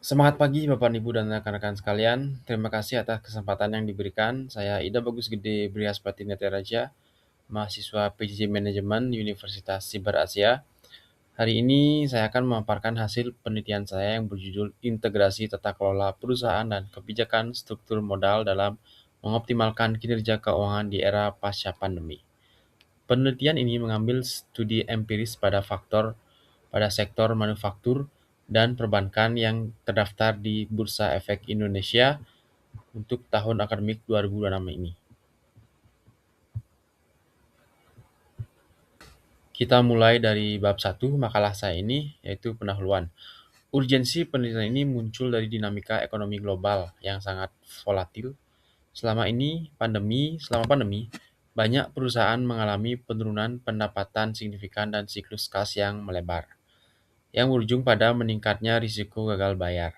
Semangat pagi Bapak, Ibu, dan rekan-rekan sekalian. Terima kasih atas kesempatan yang diberikan. Saya Ida Bagus Gede Brihaspati Netiraja, mahasiswa PJJ Manajemen Universitas Siber Asia. Hari ini saya akan memaparkan hasil penelitian saya yang berjudul Integrasi Tata Kelola Perusahaan dan Kebijakan Struktur Modal dalam Mengoptimalkan Kinerja Keuangan di Era Pasca Pandemi. Penelitian ini mengambil studi empiris pada sektor manufaktur dan perbankan yang terdaftar di Bursa Efek Indonesia untuk tahun akademik 2026 ini. Kita mulai dari bab 1 makalah saya ini, yaitu pendahuluan. Urgensi penelitian ini muncul dari dinamika ekonomi global yang sangat volatil. Selama pandemi, banyak perusahaan mengalami penurunan pendapatan signifikan dan siklus kas yang melebar, yang berujung pada meningkatnya risiko gagal bayar.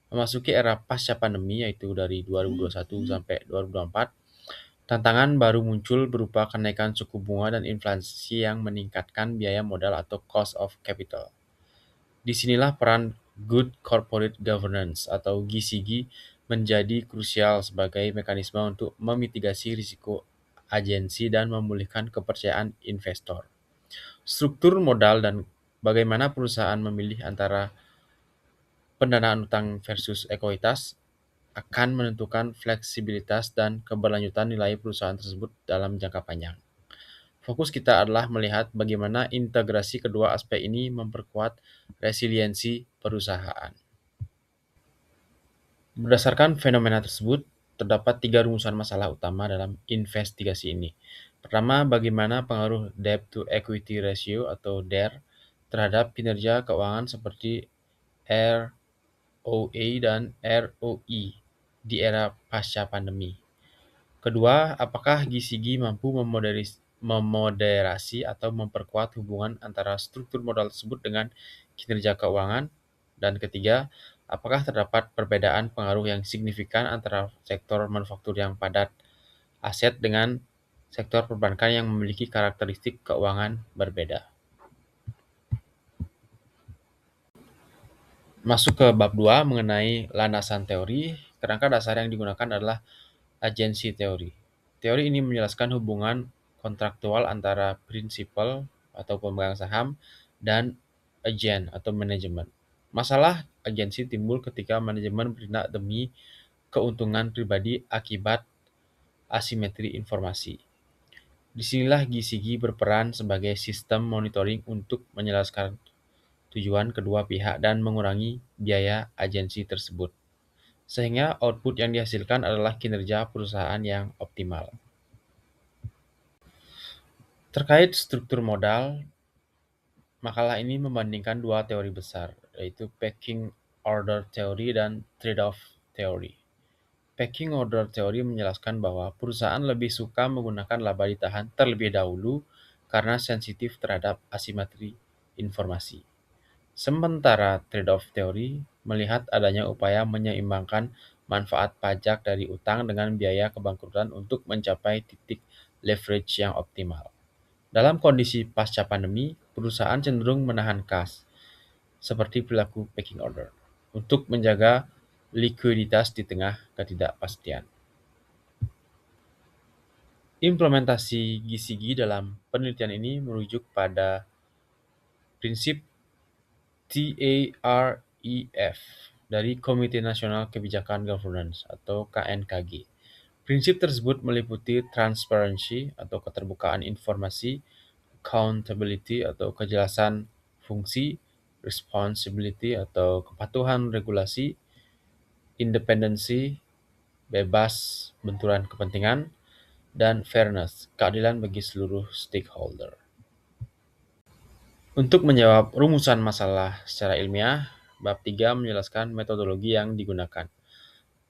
Memasuki era pasca pandemi, yaitu dari 2021 sampai 2024, tantangan baru muncul berupa kenaikan suku bunga dan inflasi yang meningkatkan biaya modal atau cost of capital. Disinilah peran Good Corporate Governance atau GCG menjadi krusial sebagai mekanisme untuk memitigasi risiko agensi dan memulihkan kepercayaan investor. Struktur modal dan bagaimana perusahaan memilih antara pendanaan utang versus ekuitas akan menentukan fleksibilitas dan keberlanjutan nilai perusahaan tersebut dalam jangka panjang. Fokus kita adalah melihat bagaimana integrasi kedua aspek ini memperkuat resiliensi perusahaan. Berdasarkan fenomena tersebut, terdapat 3 rumusan masalah utama dalam investigasi ini. Pertama, bagaimana pengaruh debt to equity ratio atau DER terhadap kinerja keuangan seperti ROA dan ROE di era pasca pandemi. Kedua, apakah GCG mampu memoderasi atau memperkuat hubungan antara struktur modal tersebut dengan kinerja keuangan? Dan ketiga, apakah terdapat perbedaan pengaruh yang signifikan antara sektor manufaktur yang padat aset dengan sektor perbankan yang memiliki karakteristik keuangan berbeda? Masuk ke bab 2 mengenai landasan teori, kerangka dasar yang digunakan adalah agensi teori. Teori ini menjelaskan hubungan kontraktual antara prinsipal atau pemegang saham dan agen atau manajemen. Masalah agensi timbul ketika manajemen bertindak demi keuntungan pribadi akibat asimetri informasi. Disinilah GCG berperan sebagai sistem monitoring untuk menjelaskan tujuan kedua pihak dan mengurangi biaya agensi tersebut, sehingga output yang dihasilkan adalah kinerja perusahaan yang optimal. Terkait struktur modal, makalah ini membandingkan dua teori besar, yaitu pecking order theory dan trade-off theory. Pecking order theory menjelaskan bahwa perusahaan lebih suka menggunakan laba ditahan terlebih dahulu karena sensitif terhadap asimetri informasi. Sementara trade-off theory melihat adanya upaya menyeimbangkan manfaat pajak dari utang dengan biaya kebangkrutan untuk mencapai titik leverage yang optimal. Dalam kondisi pasca pandemi, perusahaan cenderung menahan kas, seperti perilaku packing order, untuk menjaga likuiditas di tengah ketidakpastian. Implementasi GCG dalam penelitian ini merujuk pada prinsip TAREF dari Komite Nasional Kebijakan Governance atau KNKG. Prinsip tersebut meliputi transparansi atau keterbukaan informasi, accountability atau kejelasan fungsi, responsibility atau kepatuhan regulasi, independensi, bebas benturan kepentingan, dan fairness, keadilan bagi seluruh stakeholder. Untuk menjawab rumusan masalah secara ilmiah, bab 3 menjelaskan metodologi yang digunakan.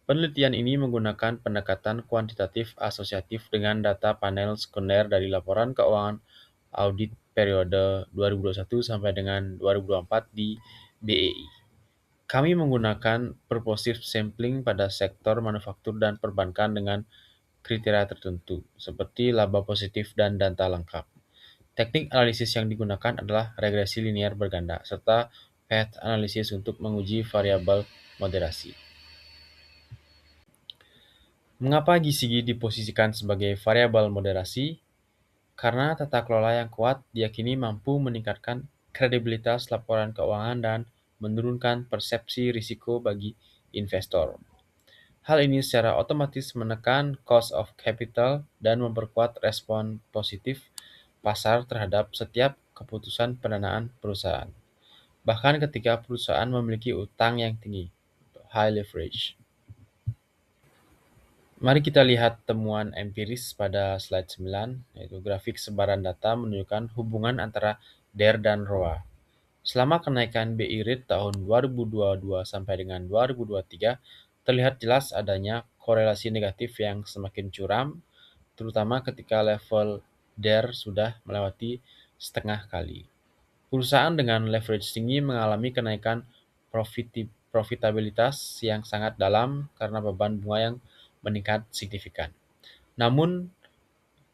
Penelitian ini menggunakan pendekatan kuantitatif asosiatif dengan data panel sekunder dari laporan keuangan audit periode 2021 sampai dengan 2024 di BEI. Kami menggunakan purposive sampling pada sektor manufaktur dan perbankan dengan kriteria tertentu, seperti laba positif dan data lengkap. Teknik analisis yang digunakan adalah regresi linear berganda, serta path analysis untuk menguji variabel moderasi. Mengapa GCG diposisikan sebagai variabel moderasi? Karena tata kelola yang kuat diyakini mampu meningkatkan kredibilitas laporan keuangan dan menurunkan persepsi risiko bagi investor. Hal ini secara otomatis menekan cost of capital dan memperkuat respon positif pasar terhadap setiap keputusan pendanaan perusahaan, bahkan ketika perusahaan memiliki utang yang tinggi, high leverage. Mari kita lihat temuan empiris pada slide 9, yaitu grafik sebaran data menunjukkan hubungan antara DER dan ROA. Selama kenaikan BI rate tahun 2022 sampai dengan 2023, terlihat jelas adanya korelasi negatif yang semakin curam, terutama ketika level DER sudah melewati setengah kali. Perusahaan dengan leverage tinggi mengalami kenaikan profitabilitas yang sangat dalam karena beban bunga yang meningkat signifikan. Namun,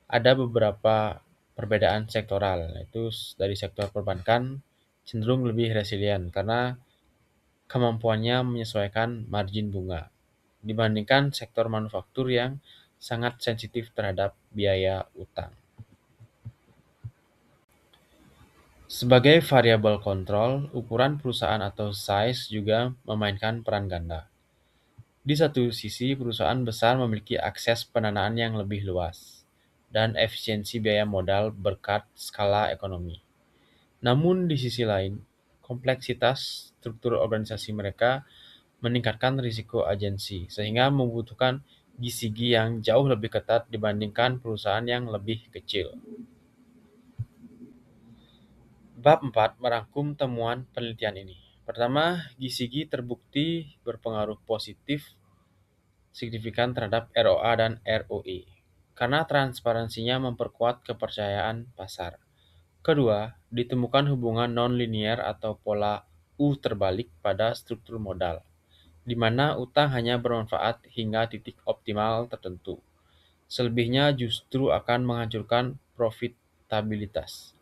ada beberapa perbedaan sektoral, yaitu dari sektor perbankan cenderung lebih resilient karena kemampuannya menyesuaikan margin bunga dibandingkan sektor manufaktur yang sangat sensitif terhadap biaya utang. Sebagai variabel kontrol, ukuran perusahaan atau size juga memainkan peran ganda. Di satu sisi, perusahaan besar memiliki akses pendanaan yang lebih luas dan efisiensi biaya modal berkat skala ekonomi. Namun di sisi lain, kompleksitas struktur organisasi mereka meningkatkan risiko agensi, sehingga membutuhkan GCG yang jauh lebih ketat dibandingkan perusahaan yang lebih kecil. Bab 4 merangkum temuan penelitian ini. Pertama, GCG terbukti berpengaruh positif signifikan terhadap ROA dan ROE, karena transparansinya memperkuat kepercayaan pasar. Kedua, ditemukan hubungan non-linier atau pola U terbalik pada struktur modal, di mana utang hanya bermanfaat hingga titik optimal tertentu. Selebihnya justru akan menghancurkan profitabilitas.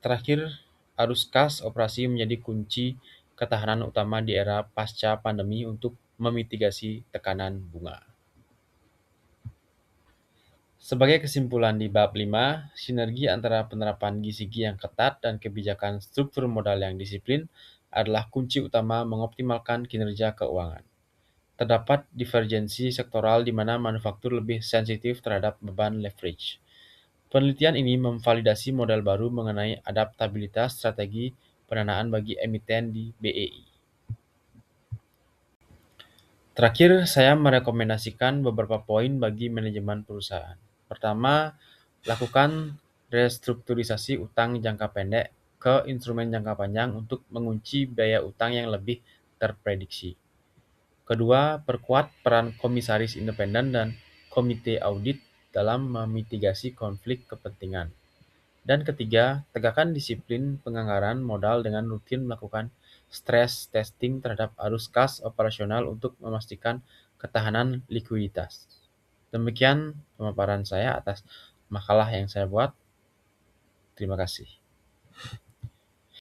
Terakhir, arus kas operasi menjadi kunci ketahanan utama di era pasca pandemi untuk memitigasi tekanan bunga. Sebagai kesimpulan di bab 5, sinergi antara penerapan GCG yang ketat dan kebijakan struktur modal yang disiplin adalah kunci utama mengoptimalkan kinerja keuangan. Terdapat divergensi sektoral di mana manufaktur lebih sensitif terhadap beban leverage. Penelitian ini memvalidasi model baru mengenai adaptabilitas strategi pendanaan bagi emiten di BEI. Terakhir, saya merekomendasikan beberapa poin bagi manajemen perusahaan. Pertama, lakukan restrukturisasi utang jangka pendek ke instrumen jangka panjang untuk mengunci biaya utang yang lebih terprediksi. Kedua, perkuat peran komisaris independen dan komite audit dalam memitigasi konflik kepentingan. Dan ketiga, tegakkan disiplin penganggaran modal dengan rutin melakukan stress testing terhadap arus kas operasional untuk memastikan ketahanan likuiditas. Demikian pemaparan saya atas makalah yang saya buat. Terima kasih.